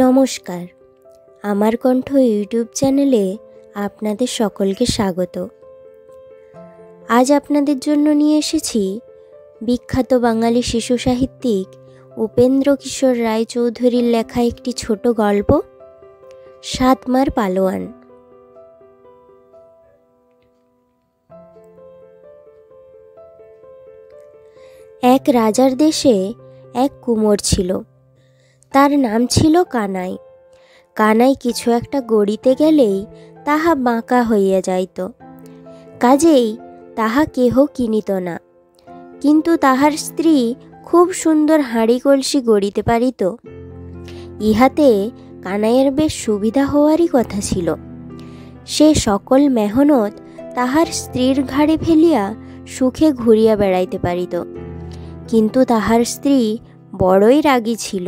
নমস্কার, আমার কণ্ঠ ইউটিউব চ্যানেলে আপনাদের সকলকে স্বাগত। আজ আপনাদের জন্য নিয়ে এসেছি বিখ্যাত বাঙালি শিশু সাহিত্যিক উপেন্দ্র কিশোর রায়চৌধুরীর লেখা একটি ছোট গল্প, সাত মার পালোয়ান। এক রাজার দেশে এক কুমোর ছিল। তার নাম ছিল কানাই। কানাই কিছু একটা গড়িতে গেলেই তাহা বাঁকা হইয়া যাইত, কাজেই তাহা কেহ কিনিত না। কিন্তু তাহার স্ত্রী খুব সুন্দর হাঁড়ি কলসি গড়িতে পারিত। ইহাতে কানাইয়ের বেশ সুবিধা হওয়ারই কথা ছিল। সে সকল মেহনত তাহার স্ত্রীর ঘাড়ে ফেলিয়া সুখে ঘুরিয়া বেড়াইতে পারিত। কিন্তু তাহার স্ত্রী বড়ই রাগী ছিল।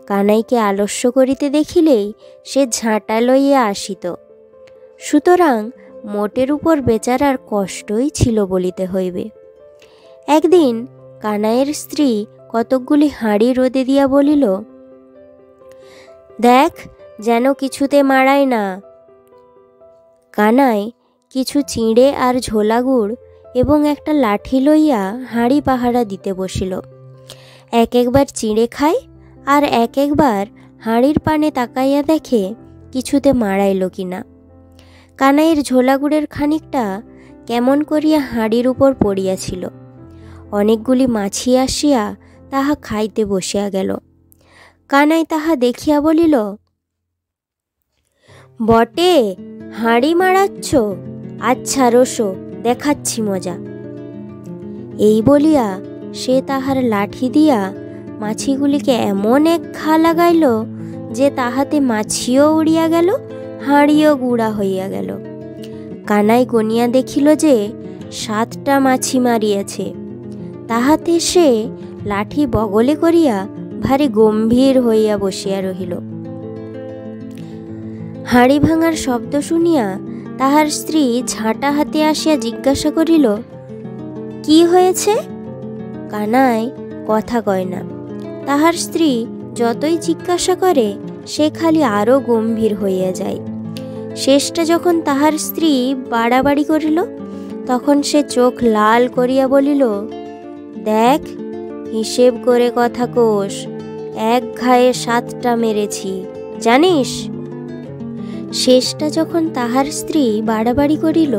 কানাইকে আলস্য করিতে দেখিলেই সে ঝাঁটা লইয়া আসিত। সুতরাং মোটের উপর বেচারার কষ্টই ছিল বলিতে হইবে। একদিন কানাইয়ের স্ত্রী কতকগুলি হাঁড়ি রোদে দিয়া বলিল, দেখ যেন কিছুতে মাড়ায় না। কানাই কিছু চিঁড়ে আর ঝোলা গুড় এবং একটা লাঠি লইয়া হাঁড়ি পাহারা দিতে বসিল। একবার চিঁড়ে খায় আর একবার হাঁড়ির পানে তাকাইয়া দেখে কিছুতে মাড়াইল কিনা। কানাইয়ের ঝোলাগুড়ের খানিকটা কেমন করিয়া হাঁড়ির উপর পড়িয়াছিল। অনেকগুলি মাছি আসিয়া তাহা খাইতে বসিয়া গেল। কানাই তাহা দেখিয়া বলিল, বটে, হাঁড়ি মারাচ্ছ? আচ্ছা রোসো, দেখাচ্ছি মজা। এই বলিয়া সে তাহার লাঠি দিয়া মাছিগুলিকে এমন এক ঘা লাগাইল যে তাহাতে মাছিও উড়িয়া গেল, হাঁড়িও গুঁড়া হইয়া গেল। কানাই গনিয়া দেখিল যে 7টা মাছি মারিয়াছে। তাহাতে সে লাঠি বগলে করিয়া ভারী গম্ভীর হইয়া বসিয়া রহিল। হাঁড়ি ভাঙার শব্দ শুনিয়া তাহার স্ত্রী ঝাঁটা হাতে আসিয়া জিজ্ঞাসা করিল, কি হয়েছে? কানাই কথা কয় না। তাহার স্ত্রী যতই জিজ্ঞাসা করে সে খালি আরও গম্ভীর হইয়া যায়। শেষটা যখন তাহার স্ত্রী বাড়াবাড়ি করিল, তখন সে চোখ লাল করিয়া বলিল, দেখ, হিসেব করে কথা কোষ, এক ঘায়ে 7টা মেরেছি, জানিস? শেষটা যখন তাহার স্ত্রী বাড়াবাড়ি করিল,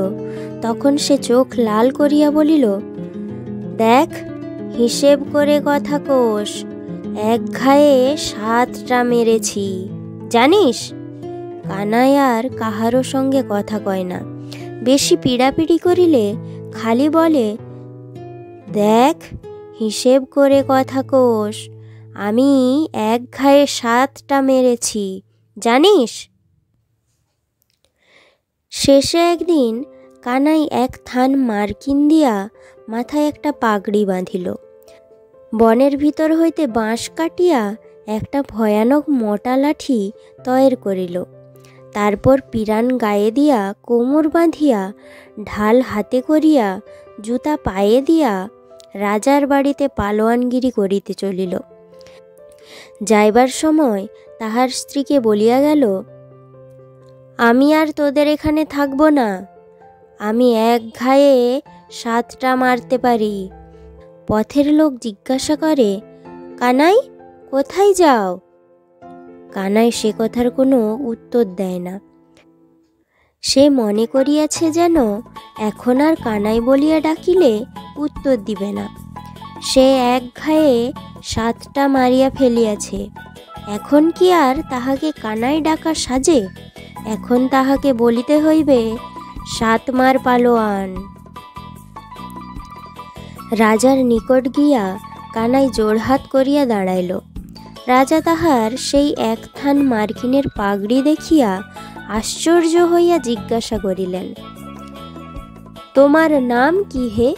তখন সে চোখ লাল করিয়া বলিল, দেখ, হিসেব করে কথা কোষ, এক ঘায়ে 7টা মেরেছি, জানিস? কানাই আর কাহারও সঙ্গে কথা কয় না। বেশি পিড়াপিড়ি করিলে খালি বলে, দেখ, হিসেব করে কথা কোষ, আমি এক ঘায়ে 7টা মেরেছি, জানিস? শেষে একদিন কানাই এক থান মার্কিন দিয়া মাথায় একটা পাগড়ি বাঁধিল। বনের ভিতর হইতে বাঁশ কাটিয়া একটা ভয়ানক মোটা লাঠি তৈর করিল। তারপর পিরান গায়ে দিয়া কোমর বাঁধিয়া, ঢাল হাতে করিয়া, জুতা পায়ে দিয়া রাজার বাড়িতে পালোয়ানগিরি করিতে চলিল। যাইবার সময় তাহার স্ত্রীকে বলিয়া গেল, আমি আর তোদের এখানে থাকব না। আমি এক ঘায়ে 7টা মারতে পারি। পথের লোক জিজ্ঞাসা করে, কানাই, কোথায় যাও? কানাই সে কথার কোনো উত্তর দেয় না। সে মনে করিয়াছে যেন এখন আর কানাই বলিয়া ডাকিলে উত্তর দিবে না। সে এক ঘায়ে 7টা মারিয়া ফেলিয়াছে। এখন কি আর তাহাকে কানাই ডাকা সাজে? এখন তাহাকে বলিতে হইবে, 7 মার পালোয়ান। রাজার নিকট গিয়া কানাই জোড়হাত করিয়া দাঁড়াইল। রাজা তাহার সেই এক থান মার্কিনের পাগড়ি দেখিয়া আশ্চর্য হইয়া জিজ্ঞাসা করিলেন, তোমার নাম কি হে?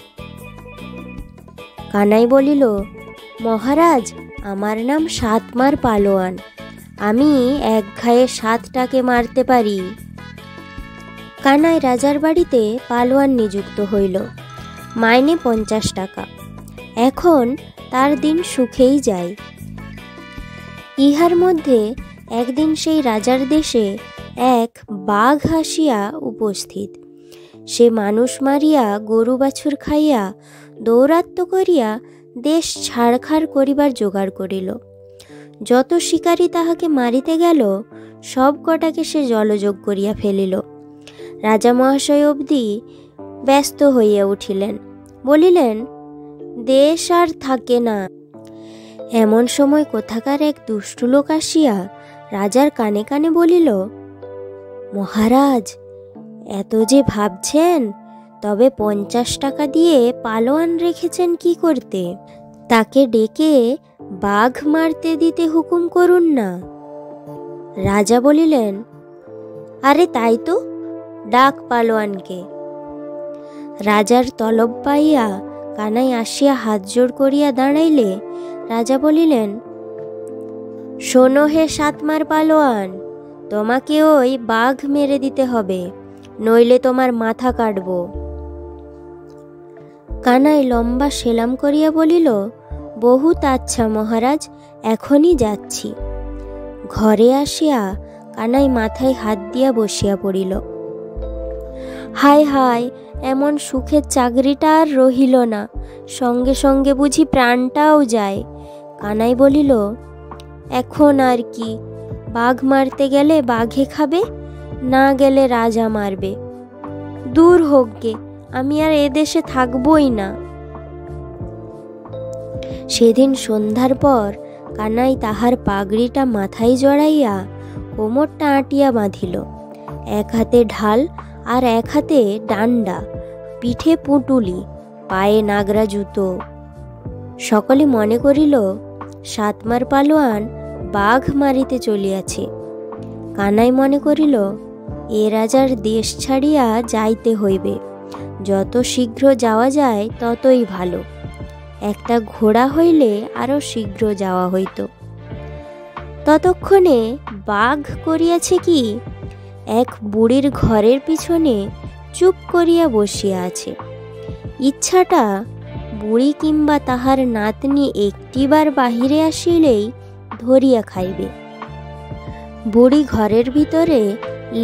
কানাই বলিল, মহারাজ, আমার নাম 7 মার পালোয়ান। আমি এক ঘায়ে 7টাকে মারতে পারি। কানাই রাজার বাড়িতে পালোয়ান নিযুক্ত হইল। মাইনে 50 টাকা। এখন তার দিন সুখেই যায়। ইহার মধ্যে একদিন সেই রাজার দেশে এক বাঘ আসিয়া উপস্থিত। সে মানুষ মারিয়া গরু বাছুর খাইয়া দৌরাত্ম্য করিয়া দেশ ছাড়খাড় করিবার জোগাড় করিল। যত শিকারী তাহাকে মারিতে গেল সব কটাকে সে জলযোগ করিয়া ফেলিল। রাজা মহাশয় অবধি ব্যস্ত হইয়া উঠিলেন, বলিলেন, দেশ আর থাকে না। এমন সময় কোথাকার এক দুষ্ট লোক আসিয়া রাজার কানে কানে বলিল, মহারাজ, এত যে ভাবছেন, তবে 50 টাকা দিয়ে পালোয়ান রেখেছেন কি করতে? তাকে ডেকে বাঘ মারতে দিতে হুকুম করুন না। রাজা বলিলেন, আরে তাই তো, ডাক পালোয়ানকে। রাজার তলব পাইয়া কানাই আসিয়া হাত জোড় করিয়া দাঁড়াইলে রাজা বলিলেন, শোনো হে সাতমার পালোয়ান, তোমাকে ওই বাঘ মেরে দিতে হবে, নইলে তোমার মাথা কাটব। কানাই লম্বা সেলাম করিয়া বলিল, বহুত আচ্ছা মহারাজ, এখনই যাচ্ছি। ঘরে আসিয়া কানাই মাথায় হাত দিয়া বসিয়া পড়িল। হায় হায়, এমন সুখের চাকরিটা আর রহিল না, সঙ্গে সঙ্গে বুঝি প্রাণটাও যায়। কানাই বলিল, এখন আর কি, বাঘ মারতে গেলে বাঘে খাবে, না গেলে রাজা মারবে। দূর হোক গে, আমি আর এদেশে থাকবই না। সেদিন সন্ধ্যার পর কানাই তাহার পাগড়িটা মাথায় জড়াইয়া কোমরটা আঁটিয়া বাঁধিল। এক হাতে ঢাল আর এক হাতে ডান্ডা, পিঠে পুঁটুলি, পায়ে নাগরা জুতো। সকলে মনে করিল সাতমার পালোয়ান বাঘ মারিতে চলিয়াছে। কানাই মনে করিল, এ রাজার দেশ ছাড়িয়া যাইতে হইবে, যত শীঘ্র যাওয়া যায় ততই ভালো। একটা ঘোড়া হইলে আরো শীঘ্র যাওয়া হইত। ততক্ষণে বাঘ করিয়াছে কি, এক বুড়ির ঘরের পিছনে চুপ করিয়া বসিয়া আছে। ইচ্ছাটা বুড়ি কিংবা তাহার নাতনি একটিবার বাহিরে আসিলেই ধরিয়া খাইবে। বুড়ি ঘরের ভিতরে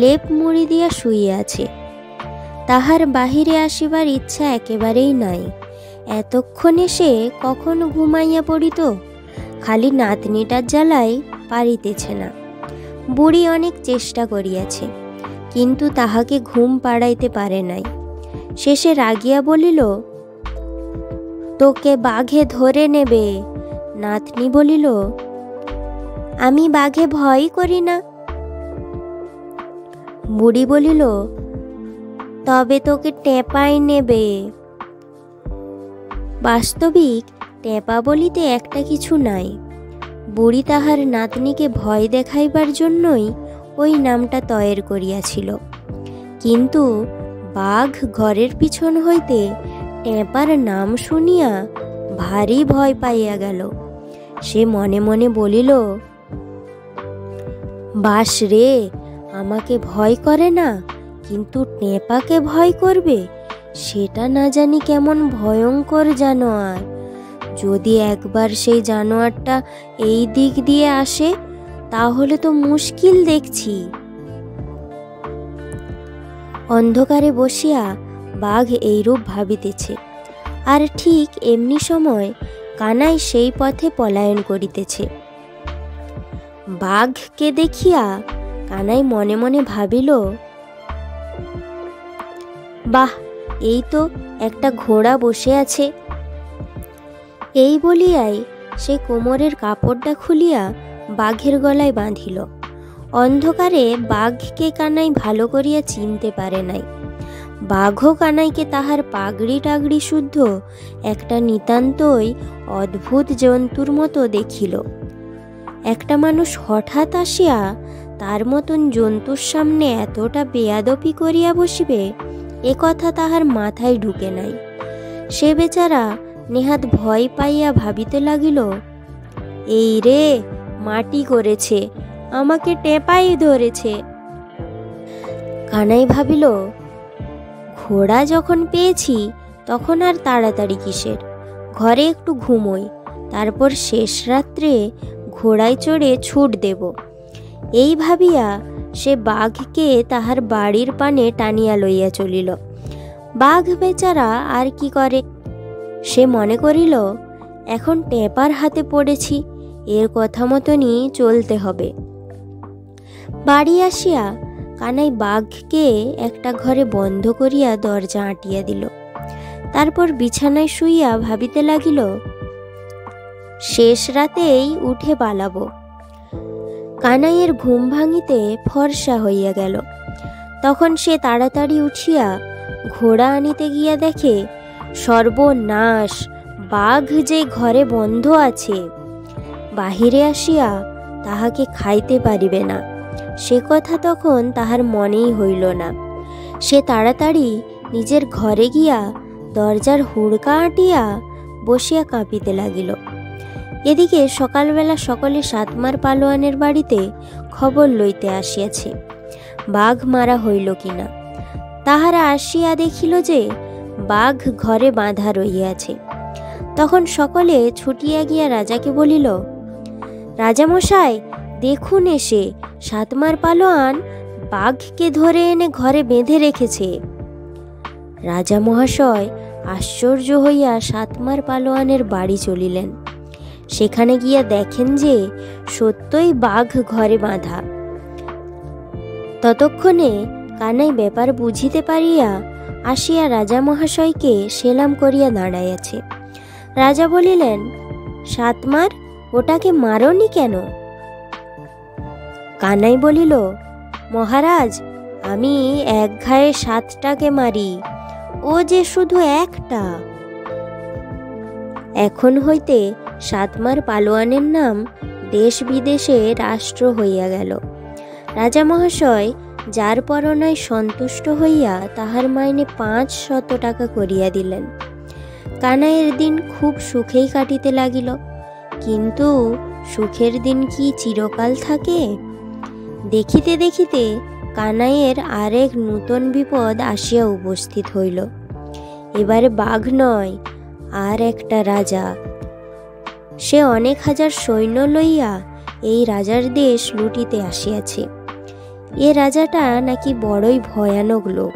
লেপ মুড়ি দিয়া শুইয়া আছে, তাহার বাহিরে আসিবার ইচ্ছা একেবারেই নাই। এতক্ষণে সে কখন ঘুমাইয়া পড়িত, খালি নাতনিটার জ্বালায় পারিতেছে না। বুড়ি অনেক চেষ্টা করিয়াছে, কিন্তু তাহাকে ঘুম পাড়াইতে পারে নাই। শেষে রাগিয়া বলিল, তোকে বাঘে ধরে নেবে। নাতনি বলিল, আমি বাঘে ভয় করি না। বুড়ি বলিল, তবে তোকে টেপাই নেবে। বাস্তবিক টেপা বলিতে একটা কিছু নাই। বুড়ি তাহার নাতনিকে ভয় দেখাইবার জন্যই ওই নামটা তয়ের করিয়াছিল। কিন্তু বাঘ ঘরের পিছন হইতে টেপার নাম শুনিয়া ভারী ভয় পাইয়া গেল। সে মনে মনে বলিল, বাস রে, আমাকে ভয় করে না, কিন্তু টেপাকে ভয় করবে, সেটা না জানি কেমন ভয়ঙ্কর জানোয়ার। যদি একবার সেই জানোয়ারটা এই দিক দিয়ে আসে, তাহলে তো মুশকিল দেখছি। অন্ধকারে বসিয়া বাঘ এইরূপ ভাবিতেছে, আর ঠিক এমনি সময় কানাই সেই পথে পলায়ন করিতেছে। বাঘকে দেখিয়া কানাই মনে মনে ভাবিল, বাহ, এই তো একটা ঘোড়া বসে আছে। এই বলিয়াই সে কোমরের কাপড়টা খুলিয়া বাঘের গলায় বাঁধিল। অন্ধকারে বাঘকে কানাই ভালো করিয়া চিনতে পারে নাই। বাঘও কানাইকে তাহার পাগড়ি টাগড়ি শুদ্ধ একটা নিতান্তই অদ্ভুত জন্তুর মতো দেখিল। একটা মানুষ হঠাৎ আসিয়া তার মতন জন্তুর সামনে এতটা বেয়াদপি করিয়া বসিবে, এ কথা তাহার মাথায় ঢুকে নাই। সে বেচারা নেহাত ভয় পাইয়া ভাবিতে লাগিল, এই রে, মাটি করেছে, আমাকে টেপাই ধরেছে। কানাই ভাবিল, ঘোড়া যখন পেয়েছি তখন আর তাড়াতাড়ি কিসের, ঘরে একটু ঘুমোই, তারপর শেষ রাত্রে ঘোড়ায় চড়ে ছুট দেব। এই ভাবিয়া সে বাঘকে তাহার বাড়ির পানে টানিয়া লইয়া চলিল। বাঘ বেচারা আর কি করে, সে মনে করিল এখন টেপার হাতে পড়েছি, এর কথা মতনই চলতে হবে। বাড়ি আসিয়া কানাই বাঘকে একটা ঘরে বন্ধ করিয়া দরজা আঁটিয়া দিল। তারপর বিছানায় শুইয়া ভাবিতে লাগিল, শেষ রাতেই উঠে পালাবো। কানাইয়ের ঘুম ভাঙিতে ফর্সা হইয়া গেল। তখন সে তাড়াতাড়ি উঠিয়া ঘোড়া আনিতে গিয়া দেখে, সর্বনাশ, বাঘ যে ঘরে বন্ধ আছে, বাহিরে আসিয়া তাহাকে খাইতে পারিবে না, সে কথা তখন তাহার মনেই হইল না। সে তাড়াতাড়ি নিজের ঘরে গিয়া দরজার হুড়কা আঁটিয়া বসিয়া কাঁপিতে লাগিল। এদিকে সকালবেলা সকলে সাতমার পালোয়ানের বাড়িতে খবর লইতে আসিয়াছে বাঘ মারা হইল কিনা। তাহারা আসিয়া দেখিল যে বাঘ ঘরে বাঁধা রহিয়াছে। তখন সকলে ছুটিয়া গিয়া রাজাকে বলিল, রাজামশাই, দেখুন এসে সাতমার পালোয়ান বাঘকে ধরে এনে ঘরে বেঁধে রেখেছে। রাজা মহাশয় আশ্চর্য হইয়া সাতমার পালোয়ানের বাড়ি চলিলেন। সেখানে গিয়া দেখেন যে সত্যই বাঘ ঘরে বাঁধা। ততক্ষণে কানাই ব্যাপার বুঝিতে পারিয়া আসিয়া রাজা মহাশয়কে সেলাম করিয়া দাঁড়াইয়াছে। রাজা বলিলেন, সাতমার, ওটাকে মারোনি কেন? কানাই বলিল, মহারাজ, আমি এক ঘায়ে সাতটাকে মারি, ও যে শুধু একটা। এখন হইতে সাতমার পালোয়ানের নাম দেশ বিদেশে রাষ্ট্র হইয়া গেল। রাজা মহাশয় যার পরনায় সন্তুষ্ট হইয়া তাহার মাইনে 500 টাকা করিয়া দিলেন। কানাইয়ের দিন খুব সুখেই কাটিতে লাগিল। কিন্তু সুখের দিন কি চিরকাল থাকে? দেখিতে দেখিতে কানাইয়ের আরেক নূতন বিপদ আসিয়া উপস্থিত হইল। এবারে বাঘ নয়, আর একটা রাজা। সে অনেক হাজার সৈন্য লইয়া এই রাজার দেশ লুটিতে আসিয়াছে। এ রাজাটা নাকি বড়ই ভয়ানক লোক,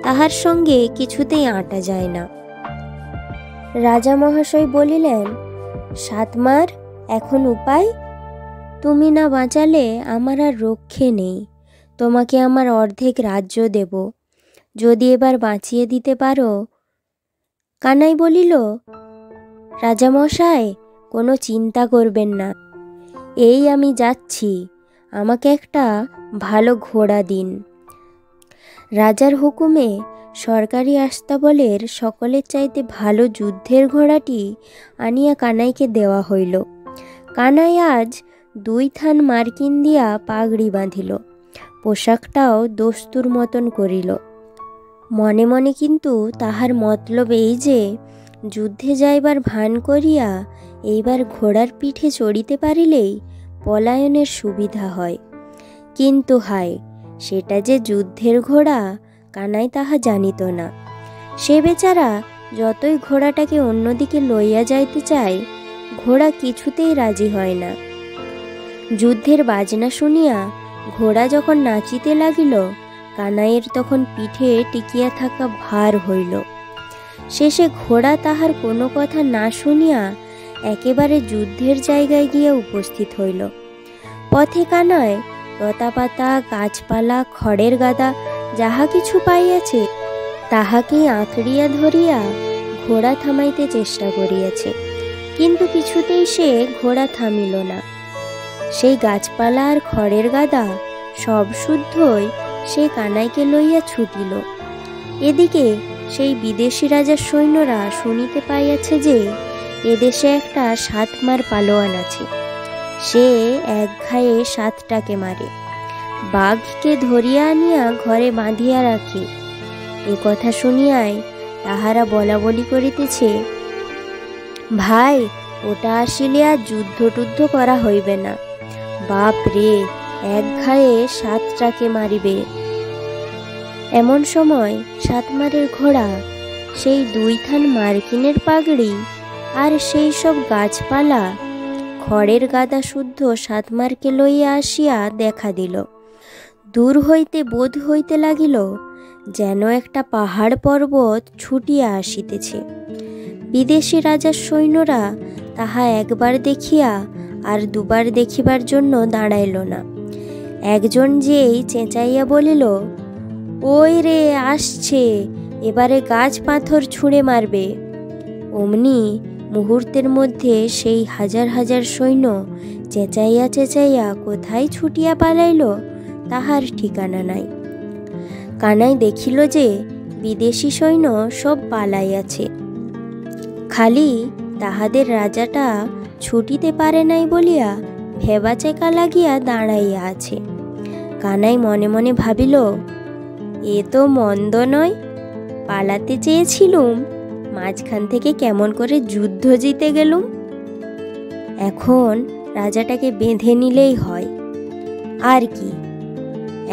তাহার সঙ্গে কিছুতেই আঁটা যায় না। রাজা মহাশয় বলিলেন, সাতমার, এখন উপায়? তুমি না বাঁচালে আমার আর রক্ষে নেই। তোমাকে আমার অর্ধেক রাজ্য দেব, যদি এবার বাঁচিয়ে দিতে পারো। কানাই বলিল, রাজামশাই, কোনো চিন্তা করবেন না, এই আমি যাচ্ছি, আমাকে একটা ভালো ঘোড়া দিন। রাজার হুকুমে সরকারি আস্তাবলের সকলের চাইতে ভালো যুদ্ধের ঘোড়াটি আনিয়া কানাইকে দেওয়া হইল। কানাই আজ 2 থান মার্কিন দিয়া পাগড়ি বাঁধিল, পোশাকটাও দস্তুর মতন করিল। মনে মনে কিন্তু তাহার মতলব এই যে যুদ্ধে যাইবার ভান করিয়া এইবার ঘোড়ার পিঠে চড়িতে পারিলেই পলায়নের সুবিধা হয়। কিন্তু হায়, সেটা যে যুদ্ধের ঘোড়া কানাই তাহা জানিত না। সে বেচারা যতই ঘোড়াটাকে অন্যদিকে লইয়া যাইতে চায়, ঘোড়া কিছুতেই রাজি হয় না। যুদ্ধের বাজনা শুনিয়া ঘোড়া যখন নাচিতে লাগিল, কানাইয়ের তখন পিঠে টিকিয়া থাকা ভার হইল। শেষে ঘোড়া তাহার কোনো কথা না শুনিয়া একেবারে যুদ্ধের জায়গায় গিয়া উপস্থিত হইল। পথে কানাই লতাপাতা, গাছপালা, খড়ের গাদা যাহা কিছু পাইয়াছে তাহাকেই আঁকড়িয়া ধরিয়া ঘোড়া থামাইতে চেষ্টা করিয়াছে, কিন্তু কিছুতেই সে ঘোড়া থামিল না। সেই গাছপালা আর খড়ের গাদা সব শুদ্ধই সে কানাইকে লইয়া ছুটিল। এদিকে সেই বিদেশি রাজার সৈন্যরা শুনিতে পাইয়াছে যে এদেশে একটা সাতমার পালোয়ান আছে, সে এক ঘায়ে 7টাকে মারে, বাঘকে ধরিয়া আনিয়া ঘরে বাঁধিয়া রাখে। এ কথা শুনিয়াই তাহারা বলা বলি করিতেছে, ভাই, ওটা আসিলে আর যুদ্ধ টুদ্ধ করা হইবে না। বাপ রে, এক ঘায়ে 7টাকে মারিবে। এমন সময় সাতমারের ঘোড়া সেই 2 থান মার্কিনের পাগড়ি আর সেই সব গাছপালা, খড়ের গাদা শুদ্ধ সাতমারকে লইয়া আসিয়া দেখা দিল। দূর হইতে বোধ হইতে লাগিল যেন একটা পাহাড় পর্বত ছুটিয়া আসিতেছে। বিদেশি রাজার সৈন্যরা তাহা একবার দেখিয়া আর দুবার দেখিবার জন্য দাঁড়াইল না। একজন যেই চেঁচাইয়া বলিল, ওই রে আসছে, এবারে গাছ পাথর ছুঁড়ে মারবে। অমনি মুহূর্তের মধ্যে সেই হাজার হাজার সৈন্য চেঁচাইয়া চেঁচাইয়া কোথায় ছুটিয়া পালাইল তাহার ঠিকানা নাই। কানাই দেখিল যে বিদেশি সৈন্য সব পালাইয়াছে, খালি তাহাদের রাজাটা ছুটিতে পারে নাই বলিয়া ভেবাচেকা লাগিয়া দাঁড়াইয়া আছে। কানাই মনে মনে ভাবিল, এ তো মন্দ নয়, পালাতে চেয়েছিলুম, মাঝখান থেকে কেমন করে যুদ্ধ জিতে গেলুম। এখন রাজাটাকে বেঁধে নিলেই হয়। আর কি,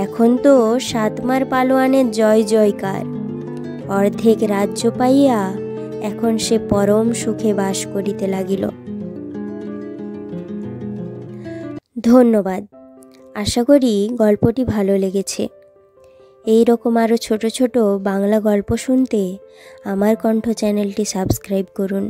এখন তো সাতমার পালোয়ানের জয় জয়কার। অর্ধেক রাজ্য পাইয়া এখন সে পরম সুখে বাস করিতে লাগিল। ধন্যবাদ। আশা করি গল্পটি ভালো লেগেছে। এই রকম আরও ছোট ছোট বাংলা গল্প শুনতে আমার কণ্ঠ চ্যানেলটি সাবস্ক্রাইব করুন।